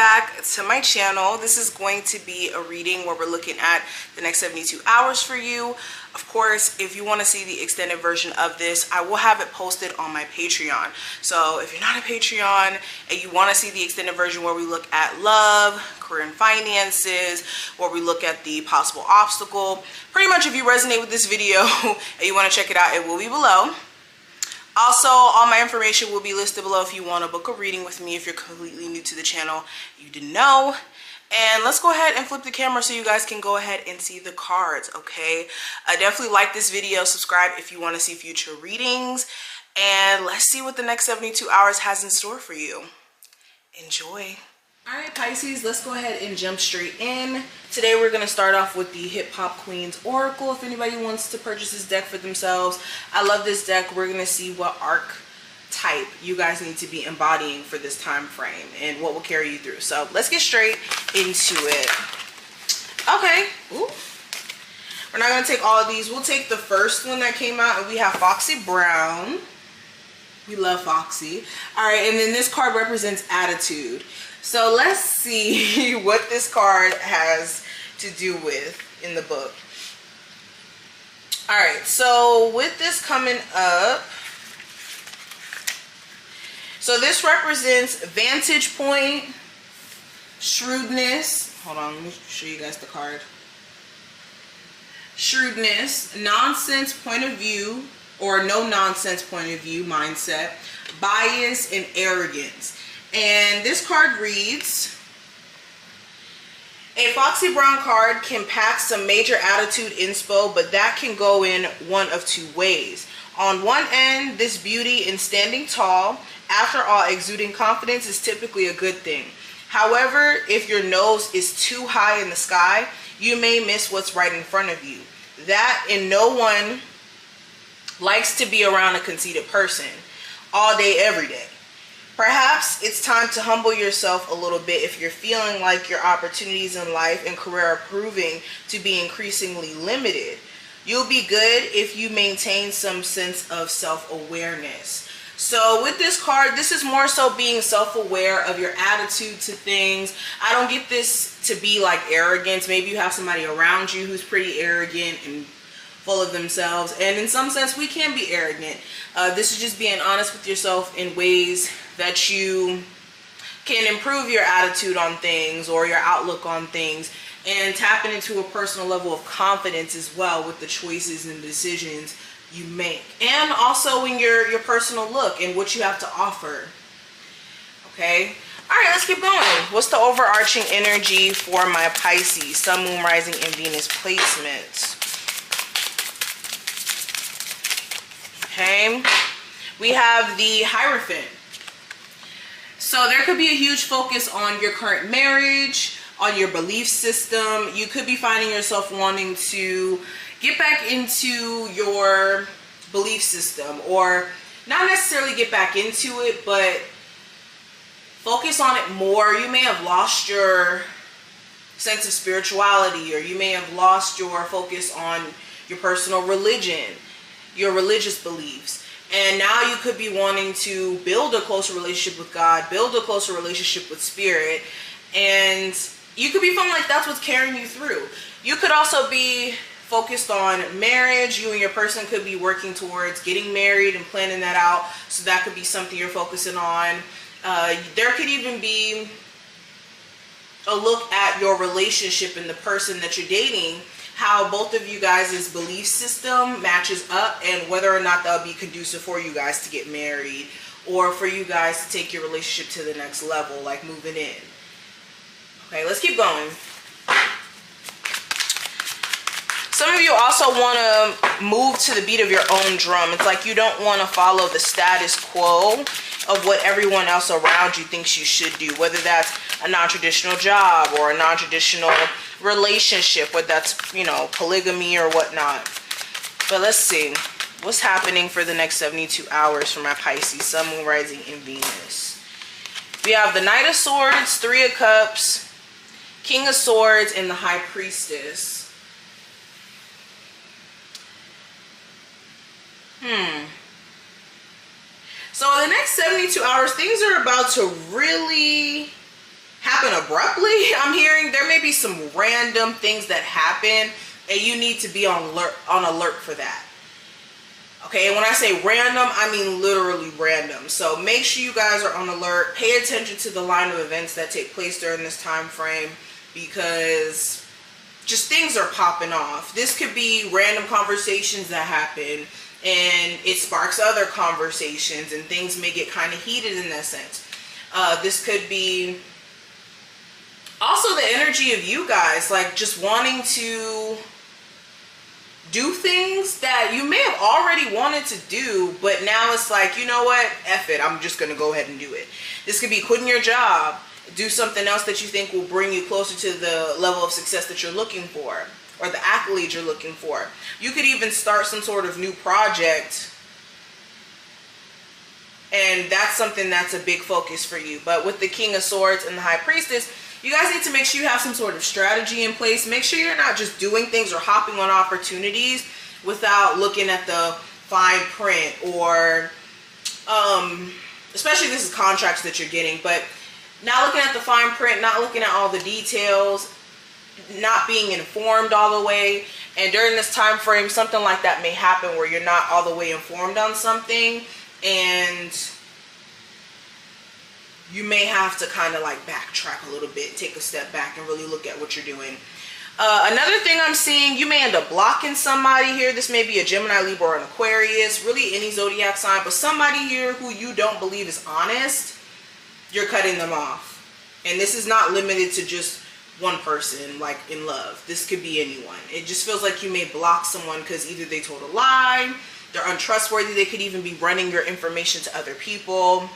back to my channel. This is going to be a reading where we're looking at the next 72 hours for you. Of course, if you want to see the extended version of this, I will have it posted on my Patreon. So if you're not a Patreon and you want to see the extended version where we look at love, career and finances, where we look at the possible obstacle, pretty much if you resonate with this video and you want to check it out, it will be below. Also, all my information will be listed below if you want to book a reading with me if you're completely new to the channel. You didn't know. And let's go ahead and flip the camera so you guys can go ahead and see the cards, okay? Definitely like this video, subscribe if you want to see future readings, and let's see what the next 72 hours has in store for you. Enjoy. All right, Pisces, let's go ahead and jump straight in. Today we're going to start off with the Hip Hop Queens Oracle. If anybody wants to purchase this deck for themselves, I love this deck. We're going to see what archetype you guys need to be embodying for this time frame and what will carry you through. So let's get straight into it. Okay. Ooh. We're not going to take all of these. We'll take the first one that came out, and we have Foxy Brown. We love Foxy. All right, and then this card represents attitude. So let's see what this card has to do with in the book. All right, so with this coming up, so this represents vantage point, shrewdness. Hold on, let me show you guys the card. Shrewdness, nonsense point of view, or no nonsense point of view mindset, bias, and arrogance. And this card reads, a Foxy Brown card can pack some major attitude inspo, but that can go in one of two ways. On one end, this beauty in standing tall, after all, exuding confidence is typically a good thing. However, if your nose is too high in the sky, you may miss what's right in front of you. That, and no one likes to be around a conceited person all day, every day. Perhaps it's time to humble yourself a little bit if you're feeling like your opportunities in life and career are proving to be increasingly limited. You'll be good if you maintain some sense of self-awareness. So with this card, this is more so being self-aware of your attitude to things. I don't get this to be like arrogance. Maybe you have somebody around you who's pretty arrogant and full of themselves, and in some sense we can be arrogant. This is just being honest with yourself in ways that you can improve your attitude on things or your outlook on things, and tapping into a personal level of confidence as well with the choices and decisions you make, and also in your personal look and what you have to offer. Okay, all right, let's keep going. What's the overarching energy for my Pisces, Sun, Moon, Rising, and Venus placements? Okay, we have the Hierophant. So there could be a huge focus on your current marriage, on your belief system. You could be finding yourself wanting to get back into your belief system, or not necessarily get back into it, but focus on it more. You may have lost your sense of spirituality, or you may have lost your focus on your personal religion, your religious beliefs, and now you could be wanting to build a closer relationship with God, build a closer relationship with spirit, and you could be feeling like that's what's carrying you through. You could also be focused on marriage. You and your person could be working towards getting married and planning that out, so that could be something you're focusing on. There could even be a look at your relationship and the person that you're dating, how both of you guys' belief system matches up, and whether or not that'll be conducive for you guys to get married, or for you guys to take your relationship to the next level, like moving in. Okay, let's keep going. Some of you also want to move to the beat of your own drum. It's like you don't want to follow the status quo of what everyone else around you thinks you should do, whether that's a non-traditional job or a non-traditional relationship, whether that's, you know, polygamy or whatnot. But let's see what's happening for the next 72 hours for my Pisces, Sun, Moon, Rising, and Venus. We have the Knight of Swords, Three of Cups, King of Swords, and the High Priestess. So in the next 72 hours, things are about to really happen happen abruptly. I'm hearing there may be some random things that happen and you need to be on alert for that. Okay, and when I say random, I mean literally random. So make sure you guys are on alert. Pay attention to the line of events that take place during this time frame, because just things are popping off. This could be random conversations that happen and it sparks other conversations and things may get kind of heated in that sense. This could be also the energy of you guys, like just wanting to do things that you may have already wanted to do, but now it's like, you know what, F it, I'm just gonna go ahead and do it. This could be quitting your job, do something else that you think will bring you closer to the level of success that you're looking for, or the accolades you're looking for. You could even start some sort of new project, and that's something that's a big focus for you. But with the King of Swords and the High Priestess, you guys need to make sure you have some sort of strategy in place. Make sure you're not just doing things or hopping on opportunities without looking at the fine print, or especially if this is contracts that you're getting, but not looking at the fine print, not looking at all the details, not being informed all the way. And during this time frame, something like that may happen where you're not all the way informed on something, and you may have to kind of like backtrack a little bit, take a step back and really look at what you're doing. Another thing I'm seeing, you may end up blocking somebody here. This may be a Gemini, Libra, or an Aquarius, really any zodiac sign, but somebody here who you don't believe is honest, you're cutting them off. And this is not limited to just one person, like in love. This could be anyone. It just feels like you may block someone because either they told a lie, they're untrustworthy, they could even be running your information to other people.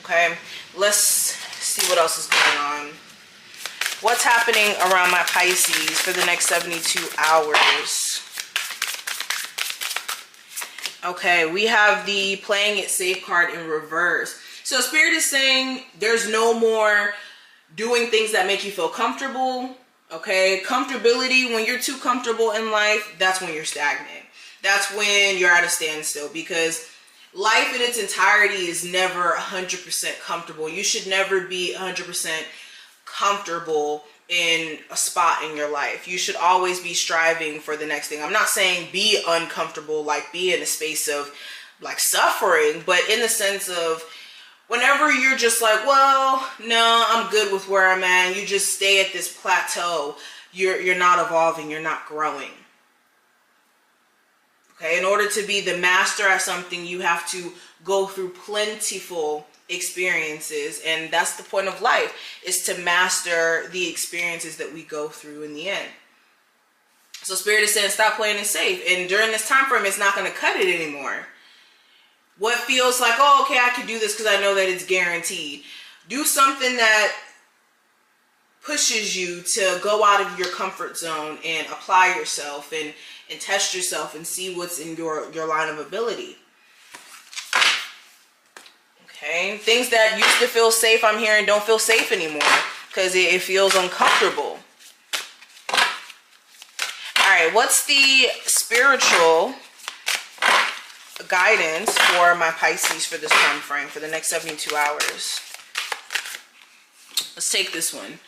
Okay, let's see what else is going on. What's happening around my Pisces for the next 72 hours? Okay, we have the playing it safe card in reverse. So Spirit is saying there's no more doing things that make you feel comfortable. Okay, comfortability, when you're too comfortable in life, that's when you're stagnant. That's when you're at a standstill, because life in its entirety is never 100% comfortable. You should never be 100% comfortable in a spot in your life. You should always be striving for the next thing. I'm not saying be uncomfortable, like be in a space of like suffering, but in the sense of whenever you're just like, well, no, I'm good with where I'm at, you just stay at this plateau, you're not evolving, you're not growing. Okay, in order to be the master at something, you have to go through plentiful experiences, and that's the point of life, is to master the experiences that we go through in the end. So Spirit is saying stop playing it safe, and during this time frame, it's not going to cut it anymore. What feels like, oh, okay, I can do this because I know that it's guaranteed. Do something that pushes you to go out of your comfort zone and apply yourself and test yourself and see what's in your line of ability. Okay, things that used to feel safe, I'm hearing, don't feel safe anymore because it feels uncomfortable. All right, what's the spiritual guidance for my Pisces for this time frame for the next 72 hours? Let's take this one.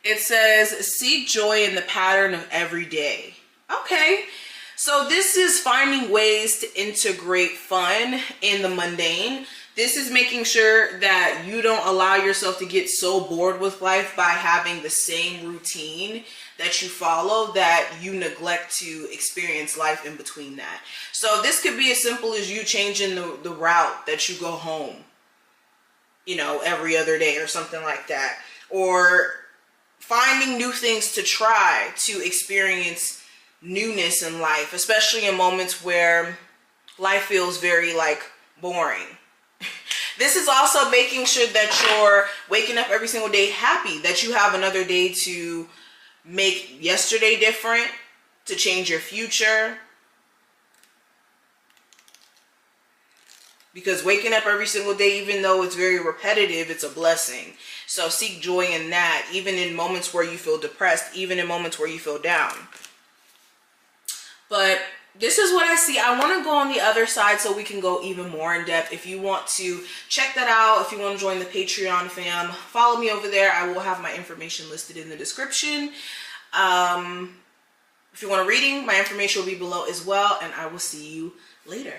It says, seek joy in the pattern of every day. Okay, so this is finding ways to integrate fun in the mundane. This is making sure that you don't allow yourself to get so bored with life by having the same routine that you follow that you neglect to experience life in between that. So this could be as simple as you changing the route that you go home, you know, every other day or something like that. Or finding new things to try to experience newness in life, especially in moments where life feels very like boring. This is also making sure that you're waking up every single day happy, that you have another day to make yesterday different, to change your future. Because waking up every single day, even though it's very repetitive, it's a blessing. So seek joy in that, even in moments where you feel depressed, even in moments where you feel down. But this is what I see. I want to go on the other side so we can go even more in depth. If you want to check that out, if you want to join the Patreon fam, follow me over there. I will have my information listed in the description. If you want a reading, my information will be below as well, and I will see you later.